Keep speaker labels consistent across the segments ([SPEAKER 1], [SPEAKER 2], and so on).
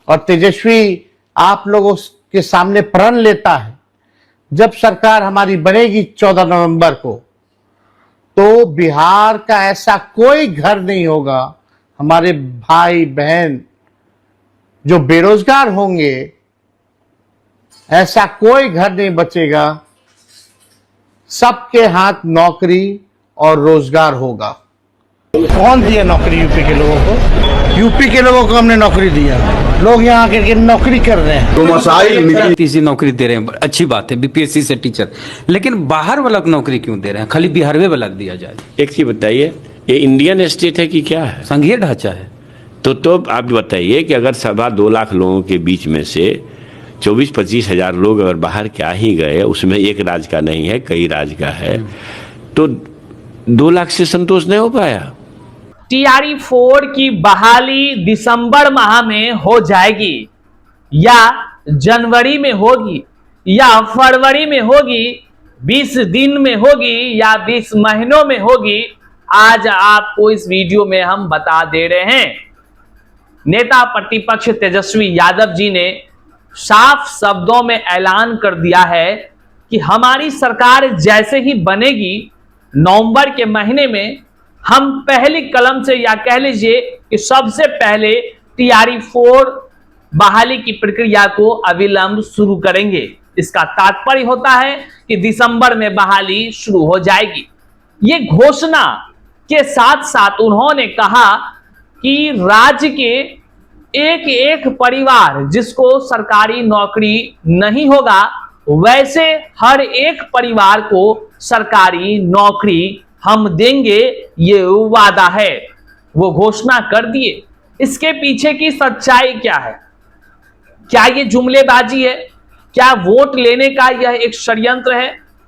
[SPEAKER 1] और तेजस्वी आप लोगों के सामने प्रण लेता है, जब सरकार हमारी बनेगी 14 नवंबर को, तो बिहार का ऐसा कोई घर नहीं होगा, हमारे भाई बहन जो बेरोजगार होंगे, ऐसा कोई घर नहीं बचेगा, सबके हाथ नौकरी और रोजगार होगा। कौन दिया नौकरी यूपी के लोगों को? यूपी के लोगों को हमने नौकरी दिया, लोग यहाँ आकर नौकरी कर रहे हैं।
[SPEAKER 2] तीसरी नौकरी दे रहे हैं, अच्छी बात है, बीपीएससी से टीचर, लेकिन बाहर वाला नौकरी क्यों दे रहे हैं? खाली बिहार वाला दिया जाए।
[SPEAKER 3] एक चीज बताइए, ये इंडियन स्टेट है कि क्या है?
[SPEAKER 2] संघीय ढांचा है।
[SPEAKER 3] तो आप बताइए कि अगर 2.25 लाख लोगों के बीच में से 24-25 हजार लोग अगर बाहर क्या ही गए, उसमें एक राज्य का नहीं है, कई राज्य का है, तो 2 लाख से संतोष नहीं हो पाया।
[SPEAKER 4] टीआरई 4 की बहाली दिसंबर माह में हो जाएगी या जनवरी में होगी या फरवरी में होगी, 20 दिन में होगी या 20 महीनों में होगी, आज आपको इस वीडियो में हम बता दे रहे हैं। नेता प्रतिपक्ष तेजस्वी यादव जी ने साफ शब्दों में ऐलान कर दिया है कि हमारी सरकार जैसे ही बनेगी, नवंबर के महीने में हम पहली कलम से, या कह लीजिए कि सबसे पहले टीआरई 4 बहाली की प्रक्रिया को अविलंब शुरू करेंगे। इसका तात्पर्य होता है कि दिसंबर में बहाली शुरू हो जाएगी। ये घोषणा के साथ साथ उन्होंने कहा कि राज्य के एक एक परिवार जिसको सरकारी नौकरी नहीं होगा, वैसे हर एक परिवार को सरकारी नौकरी हम देंगे, ये वादा है, वो घोषणा कर दिए। इसके पीछे की सच्चाई क्या है? क्या ये जुमलेबाजी है? क्या वोट लेने का यह एक षड्यंत्र है?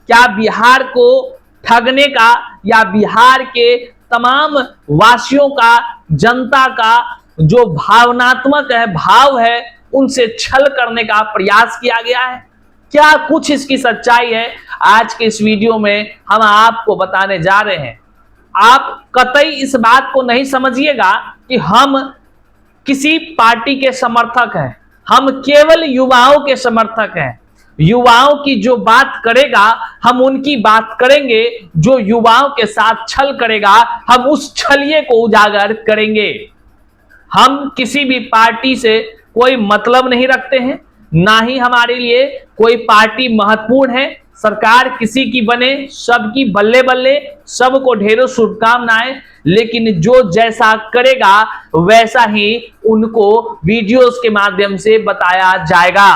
[SPEAKER 4] क्या बिहार को ठगने का या बिहार के तमाम वासियों का, जनता का जो भावनात्मक है, भाव है, उनसे छल करने का प्रयास किया गया है? क्या कुछ इसकी सच्चाई है? आज के इस वीडियो में हम आपको बताने जा रहे हैं। आप कतई इस बात को नहीं समझिएगा कि हम किसी पार्टी के समर्थक हैं, हम केवल युवाओं के समर्थक हैं। युवाओं की जो बात करेगा हम उनकी बात करेंगे, जो युवाओं के साथ छल करेगा हम उस छलिए को उजागर करेंगे। हम किसी भी पार्टी से कोई मतलब नहीं रखते हैं, ना ही हमारे लिए कोई पार्टी महत्वपूर्ण है। सरकार किसी की बने, सबकी बल्ले बल्ले, सबको ढेरों शुभकामनाएं, लेकिन जो जैसा करेगा वैसा ही उनको वीडियोस के माध्यम से बताया जाएगा।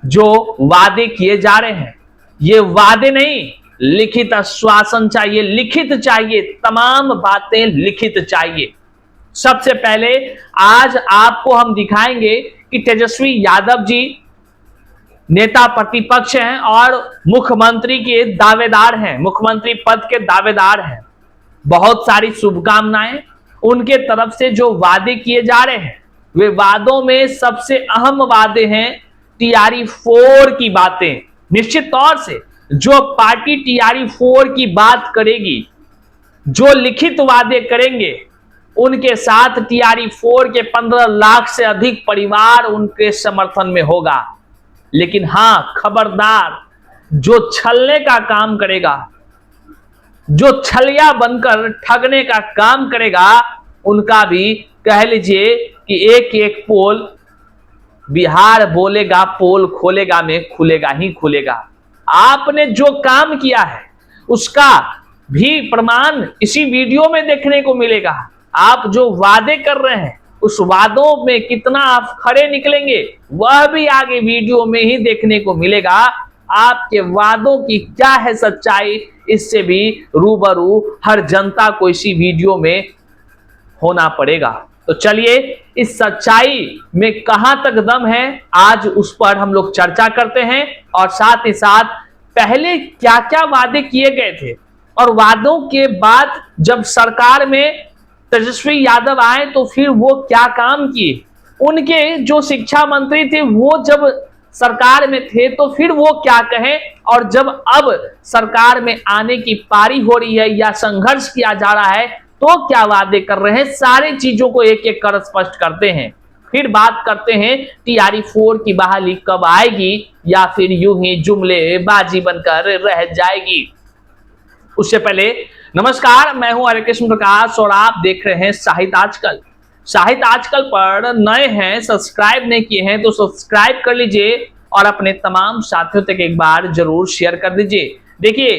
[SPEAKER 4] जो वादे किए जा रहे हैं, ये वादे नहीं, लिखित आश्वासन चाहिए, लिखित चाहिए, तमाम बातें लिखित चाहिए। सबसे पहले आज आपको हम दिखाएंगे कि तेजस्वी यादव जी नेता प्रतिपक्ष हैं और मुख्यमंत्री के दावेदार हैं, मुख्यमंत्री पद के दावेदार हैं। बहुत सारी शुभकामनाएं। उनके तरफ से जो वादे किए जा रहे हैं, वे वादों में सबसे अहम वादे हैं टीआरई 4 की बातें। निश्चित तौर से जो पार्टी टीआरई 4 की बात करेगी, जो लिखित वादे करेंगे, उनके साथ टीआरई 4 के 15 लाख से अधिक परिवार उनके समर्थन में होगा। लेकिन हां, खबरदार, जो छलने का काम करेगा, जो छलिया बनकर ठगने का काम करेगा, उनका भी कह लीजिए कि एक एक पोल, बिहार बोलेगा पोल खोलेगा में खुलेगा ही खुलेगा। आपने जो काम किया है उसका भी प्रमाण इसी वीडियो में देखने को मिलेगा। आप जो वादे कर रहे हैं, उस वादों में कितना आप खरे निकलेंगे, वह भी आगे वीडियो में ही देखने को मिलेगा। आपके वादों की क्या है सच्चाई, इससे भी रूबरू हर जनता को इसी वीडियो में होना पड़ेगा। तो चलिए, इस सच्चाई में कहां तक दम है, आज उस पर हम लोग चर्चा करते हैं, और साथ ही साथ पहले क्या क्या वादे किए गए थे और वादों के बाद जब सरकार में तेजस्वी यादव आए तो फिर वो क्या काम किए। उनके जो शिक्षा मंत्री थे वो जब सरकार में थे तो फिर वो क्या कहें, और जब अब सरकार में आने की पारी हो रही है या संघर्ष किया जा रहा है तो क्या वादे कर रहे हैं, सारी चीजों को एक एक कर स्पष्ट करते हैं। फिर बात करते हैं टीआरई 4 की बहाली कब आएगी या फिर यूं ही जुमलेबाजी बनकर रह जाएगी। उससे पहले नमस्कार, मैं हूं हरे कृष्ण प्रकाश और आप देख रहे हैं साहित्य आजकल। साहित्य आजकल पर नए हैं, सब्सक्राइब नहीं किए हैं तो सब्सक्राइब कर लीजिए और अपने तमाम साथियों तक एक बार जरूर शेयर कर दीजिए। देखिए,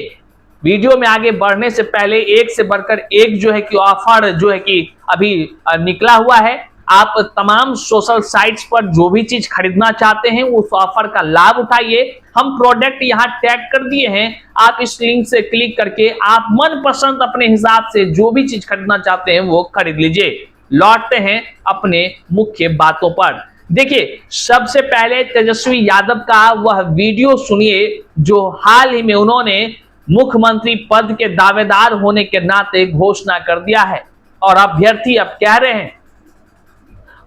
[SPEAKER 4] वीडियो में आगे बढ़ने से पहले एक से बढ़कर एक जो है कि ऑफर जो है कि अभी निकला हुआ है। आप तमाम सोशल साइट्स पर जो भी चीज खरीदना चाहते हैं उस ऑफर का लाभ उठाइए। हम प्रोडक्ट यहां टैग कर दिए हैं, आप इस लिंक से क्लिक करके आप मनपसंद अपने हिसाब से जो भी चीज खरीदना चाहते हैं वो खरीद लीजिए। लौटते हैं अपने मुख्य बातों पर। देखिए, सबसे पहले तेजस्वी यादव का वह वीडियो सुनिए जो हाल ही में उन्होंने मुख्यमंत्री पद के दावेदार होने के नाते घोषणा कर दिया है और अभ्यर्थी अब कह रहे हैं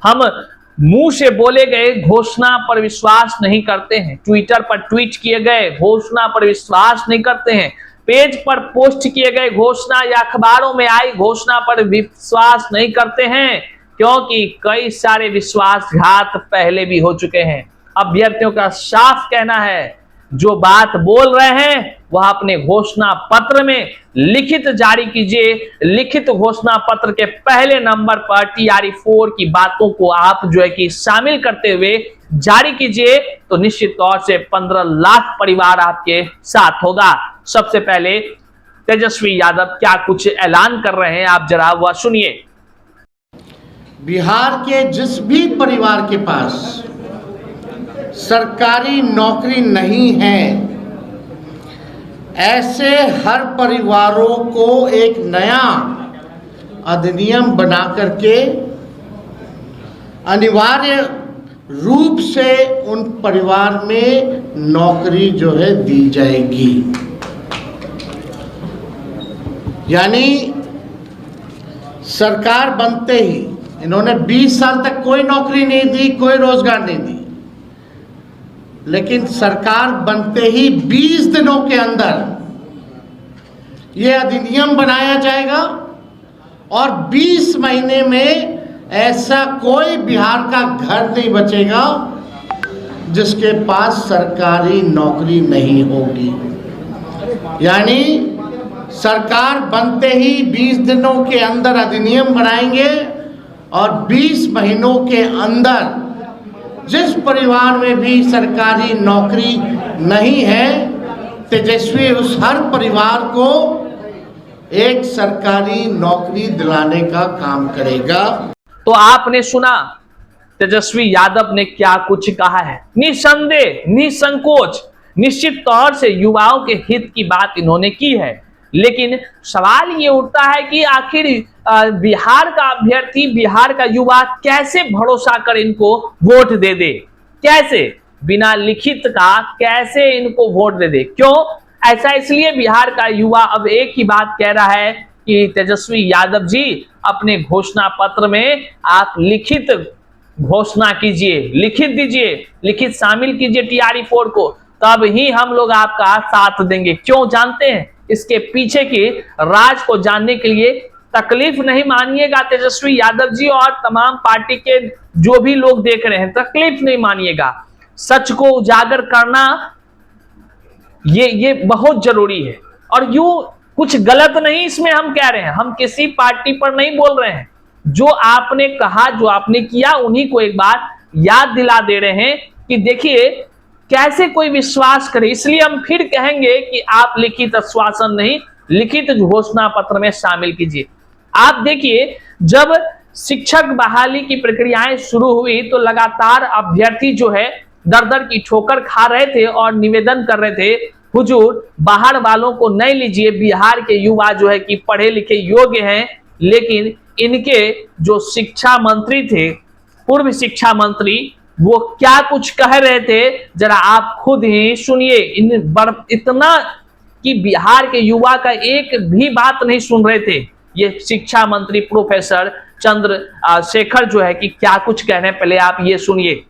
[SPEAKER 4] हम मुंह से बोले गए घोषणा पर विश्वास नहीं करते हैं, ट्विटर पर ट्वीट किए गए घोषणा पर विश्वास नहीं करते हैं, पेज पर पोस्ट किए गए घोषणा या अखबारों में आई घोषणा पर विश्वास नहीं करते हैं, क्योंकि कई सारे विश्वासघात पहले भी हो चुके हैं। अभ्यर्थियों का साफ कहना है जो बात बोल रहे हैं वह अपने घोषणा पत्र में लिखित जारी कीजिए। लिखित घोषणा पत्र के पहले नंबर पर टीआरई 4 की बातों को आप जो है कि शामिल करते हुए जारी कीजिए तो निश्चित तौर से 15 लाख परिवार आपके साथ होगा। सबसे पहले तेजस्वी यादव क्या कुछ ऐलान कर रहे हैं आप जरा वह सुनिए।
[SPEAKER 1] बिहार के जिस भी परिवार के पास सरकारी नौकरी नहीं है, ऐसे हर परिवारों को एक नया अधिनियम बना करके अनिवार्य रूप से उन परिवार में नौकरी जो है दी जाएगी। यानी सरकार बनते ही इन्होंने 20 साल तक कोई नौकरी नहीं दी, कोई रोजगार नहीं दी, लेकिन सरकार बनते ही 20 दिनों के अंदर यह अधिनियम बनाया जाएगा और 20 महीने में ऐसा कोई बिहार का घर नहीं बचेगा जिसके पास सरकारी नौकरी नहीं होगी। यानी सरकार बनते ही 20 दिनों के अंदर अधिनियम बनाएंगे और 20 महीनों के अंदर जिस परिवार में भी सरकारी नौकरी नहीं है, तेजस्वी उस हर परिवार को एक सरकारी नौकरी दिलाने का काम करेगा।
[SPEAKER 4] तो आपने सुना तेजस्वी यादव ने क्या कुछ कहा है। निसंदेह, निसंकोच, निश्चित तौर से युवाओं के हित की बात इन्होंने की है, लेकिन सवाल ये उठता है कि आखिर बिहार का अभ्यर्थी, बिहार का युवा कैसे भरोसा कर इनको वोट दे दे, कैसे बिना लिखित का कैसे इनको वोट दे दे। क्यों ऐसा? इसलिए बिहार का युवा अब एक ही बात कह रहा है कि तेजस्वी यादव जी अपने घोषणा पत्र में आप लिखित घोषणा कीजिए, लिखित दीजिए, लिखित शामिल कीजिए टीआरई 4 को, तब ही हम लोग आपका साथ देंगे। क्यों जानते हैं? इसके पीछे की राज को जानने के लिए तकलीफ नहीं मानिएगा तेजस्वी यादव जी और तमाम पार्टी के जो भी लोग देख रहे हैं, तकलीफ नहीं मानिएगा। सच को उजागर करना ये बहुत जरूरी है और यूं कुछ गलत नहीं इसमें हम कह रहे हैं, हम किसी पार्टी पर नहीं बोल रहे हैं। जो आपने कहा, जो आपने किया, उन्हीं को एक बार याद दिला दे रहे हैं कि देखिए कैसे कोई विश्वास करे। इसलिए हम फिर कहेंगे कि आप लिखित आश्वासन नहीं, लिखित घोषणा पत्र में शामिल कीजिए। आप देखिए, जब शिक्षक बहाली की प्रक्रियाएं शुरू हुई तो लगातार अभ्यर्थी जो है दर दर की ठोकर खा रहे थे और निवेदन कर रहे थे, हुजूर बाहर वालों को नहीं लीजिए, बिहार के युवा जो है कि पढ़े लिखे योग्य हैं। लेकिन इनके जो शिक्षा मंत्री थे, पूर्व शिक्षा मंत्री, वो क्या कुछ कह रहे थे जरा आप खुद ही सुनिए। इतना कि बिहार के युवा का एक भी बात नहीं सुन रहे थे ये शिक्षा मंत्री प्रोफेसर चंद्रशेखर जो है कि क्या कुछ कह रहे हैं, पहले आप ये सुनिए।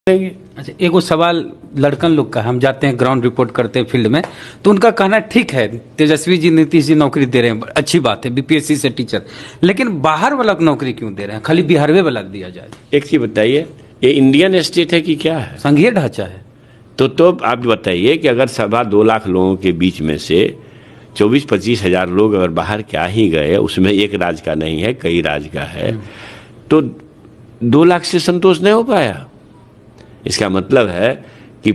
[SPEAKER 2] अच्छा, एक वो सवाल लड़कन लोग का, हम जाते हैं ग्राउंड रिपोर्ट करते हैं फील्ड में, तो उनका कहना ठीक है, तेजस्वी जी नीतीश जी नौकरी दे रहे हैं, अच्छी बात है, बीपीएससी से टीचर, लेकिन बाहर वाला को नौकरी क्यों दे रहे हैं? खाली बिहारवे वाला दिया जाए।
[SPEAKER 3] एक चीज बताइए, ये इंडियन स्टेट है कि क्या है?
[SPEAKER 2] संघीय ढांचा है।
[SPEAKER 3] तो आप बताइए कि अगर 2.25 लाख लोगों के बीच में से 24-25 हजार लोग अगर बाहर के आ ही गए, उसमें एक राज्य का नहीं है, कई राज्य का है, तो 2 लाख से संतोष नहीं हो पाया। इसका मतलब है कि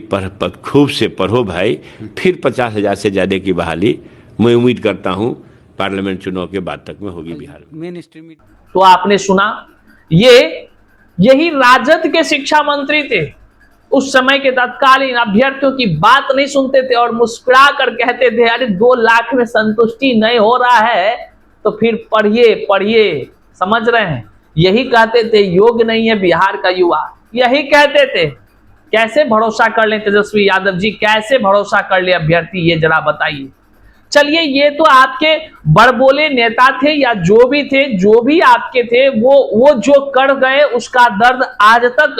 [SPEAKER 3] खूब से पढ़ो भाई, फिर 50,000 से ज्यादा की बहाली मैं उम्मीद करता हूं पार्लियामेंट चुनाव के बाद तक में होगी बिहार में।
[SPEAKER 2] Main stream.
[SPEAKER 4] तो आपने सुना, यही राजद के शिक्षा मंत्री थे, उस समय के तत्कालीन अभ्यर्थियों की बात नहीं सुनते थे और मुस्कुरा कर कहते थे अरे 2 लाख में संतुष्टि नहीं हो रहा है तो फिर पढ़िए। समझ रहे हैं? यही कहते थे योग्य नहीं है बिहार का युवा, यही कहते थे। कैसे भरोसा कर ले तेजस्वी यादव जी, कैसे भरोसा कर ले अभ्यर्थी, ये जरा बताइए। चलिए, ये तो आपके बड़बोले नेता थे या जो भी आपके थे, वो जो कर गए उसका दर्द आज तक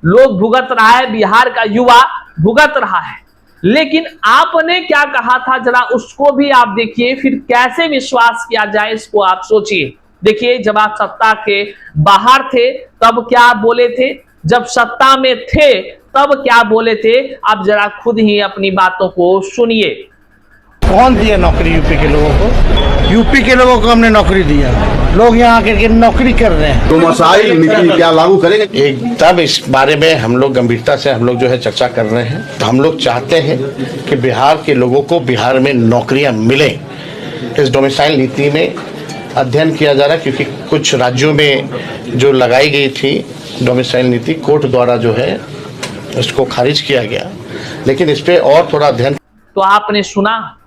[SPEAKER 4] लोग भुगत रहा है, बिहार का युवा भुगत रहा है। लेकिन आपने क्या कहा था जरा उसको भी आप देखिए, फिर कैसे विश्वास किया जाए इसको आप सोचिए। देखिए, जब आप सत्ता के बाहर थे तब क्या बोले थे, जब सत्ता में थे तब क्या बोले थे, आप जरा खुद ही अपनी बातों को सुनिए।
[SPEAKER 1] कौन दिया नौकरी यूपी के लोगों को? यूपी के लोगों को हमने नौकरी दिया, लोग यहाँ आकर नौकरी कर रहे हैं।
[SPEAKER 5] तो मसाइल नीति क्या लागू करेंगे?
[SPEAKER 1] एकदम इस बारे में हम लोग गंभीरता से हम लोग जो है चर्चा कर रहे हैं। तो हम लोग चाहते हैं कि बिहार के लोगों को बिहार में नौकरियां मिलें। इस डोमिसाइल नीति में अध्ययन किया जा रहा है, क्योंकि कुछ राज्यों में जो लगाई गई थी डोमिसाइल नीति, कोर्ट द्वारा जो है उसको खारिज किया गया, लेकिन इस पे और थोड़ा अध्ययन।
[SPEAKER 4] तो आपने सुना,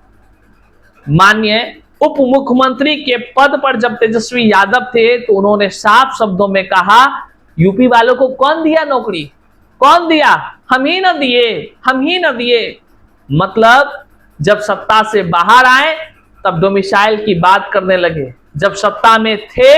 [SPEAKER 4] माननीय उप मुख्यमंत्री के पद पर जब तेजस्वी यादव थे तो उन्होंने साफ शब्दों में कहा यूपी वालों को कौन दिया नौकरी, कौन दिया? हम ही न दिए। मतलब जब सत्ता से बाहर आए तब डोमिसाइल की बात करने लगे, जब सत्ता में थे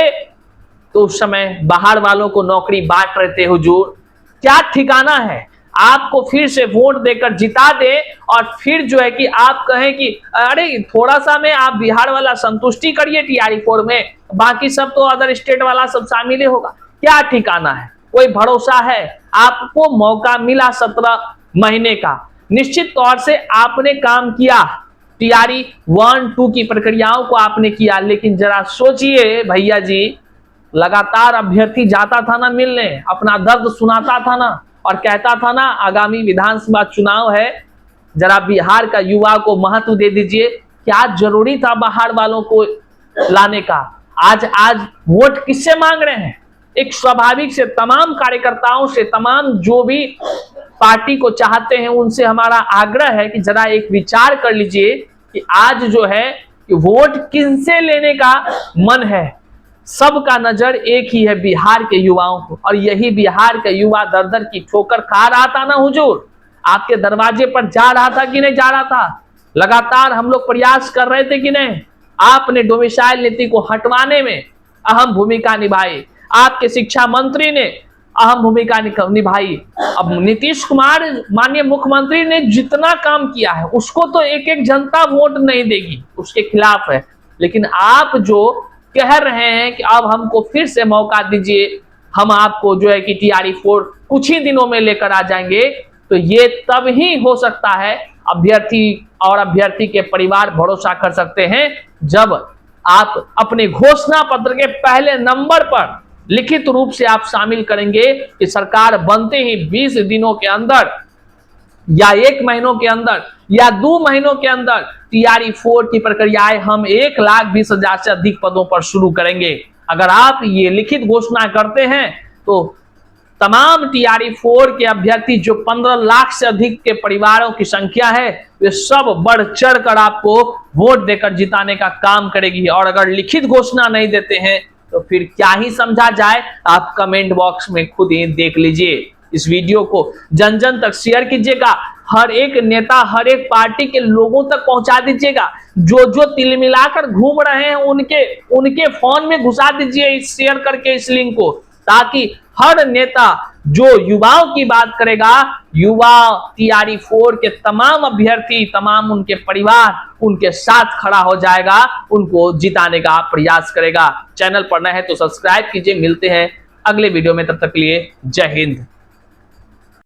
[SPEAKER 4] तो उस समय बाहर वालों को नौकरी बांट रहे थे। हुजूर, क्या ठिकाना है? आपको फिर से वोट देकर जिता दे और फिर जो है कि आप कहें कि अरे थोड़ा सा में आप बिहार वाला संतुष्टि करिए टीआरई 4 में, बाकी सब तो अदर स्टेट वाला सब शामिल होगा। क्या ठिकाना है? कोई भरोसा है? आपको मौका मिला 17 महीने का, निश्चित तौर से आपने काम किया, टीआरई 1-2 की प्रक्रियाओं को आपने किया, लेकिन जरा सोचिए भैया जी, लगातार अभ्यर्थी जाता था ना मिलने, अपना दर्द सुनाता था ना और कहता था ना आगामी विधानसभा चुनाव है, जरा बिहार का युवा को महत्व दे दीजिए। क्या जरूरी था बाहर वालों को लाने का? आज वोट किससे मांग रहे हैं? एक स्वाभाविक से तमाम कार्यकर्ताओं से, तमाम जो भी पार्टी को चाहते हैं उनसे हमारा आग्रह है कि जरा एक विचार कर लीजिए कि आज जो है कि वोट किनसे लेने का मन है। सबका नजर एक ही है, बिहार के युवाओं को, और यही बिहार के युवा दर दर की ठोकर खा रहा था ना हुजूर, आपके दरवाजे पर जा रहा था कि नहीं जा रहा था? लगातार हम लोग प्रयास कर रहे थे कि नहीं? आपने डोमिसाइल नीति को हटवाने में अहम भूमिका निभाई, आपके शिक्षा मंत्री ने अहम भूमिका निभाई। अब नीतीश कुमार माननीय मुख्यमंत्री ने जितना काम किया है उसको तो एक जनता वोट नहीं देगी, उसके खिलाफ है, लेकिन आप जो कह रहे हैं कि अब हमको फिर से मौका दीजिए, हम आपको जो है कि टीआरई 4 कुछ ही दिनों में लेकर आ जाएंगे, तो ये तब ही हो सकता है अभ्यर्थी और अभ्यर्थी के परिवार भरोसा कर सकते हैं जब आप अपने घोषणा पत्र के पहले नंबर पर लिखित रूप से आप शामिल करेंगे कि सरकार बनते ही 20 दिनों के अंदर या 1 महीनों के अंदर या 2 महीनों के अंदर टीआरई 4 की प्रक्रियाएं हम 1,20,000 से अधिक पदों पर शुरू करेंगे। अगर आप ये लिखित घोषणा करते हैं तो तमाम टीआरई 4 के अभ्यर्थी जो 15 लाख से अधिक के परिवारों की संख्या है, वे सब बढ़ चढ़ कर आपको वोट देकर जिताने का काम करेगी। और अगर लिखित घोषणा नहीं देते हैं तो फिर क्या ही समझा जाए, आप कमेंट बॉक्स में खुद ही देख लीजिए। इस वीडियो को जन जन तक शेयर कीजिएगा, हर एक नेता, हर एक पार्टी के लोगों तक पहुंचा दीजिएगा, जो तिल मिलाकर घूम रहे हैं उनके फोन में घुसा दीजिए इस शेयर करके इस लिंक को, ताकि हर नेता, जो युवाओं की बात करेगा, युवा TRE 4 के तमाम अभ्यर्थी, तमाम उनके परिवार उनके साथ खड़ा हो जाएगा, उनको जिताने का प्रयास करेगा। चैनल पर नए हैं तो सब्सक्राइब कीजिए। मिलते हैं अगले वीडियो में, तब तक के लिए जय हिंद।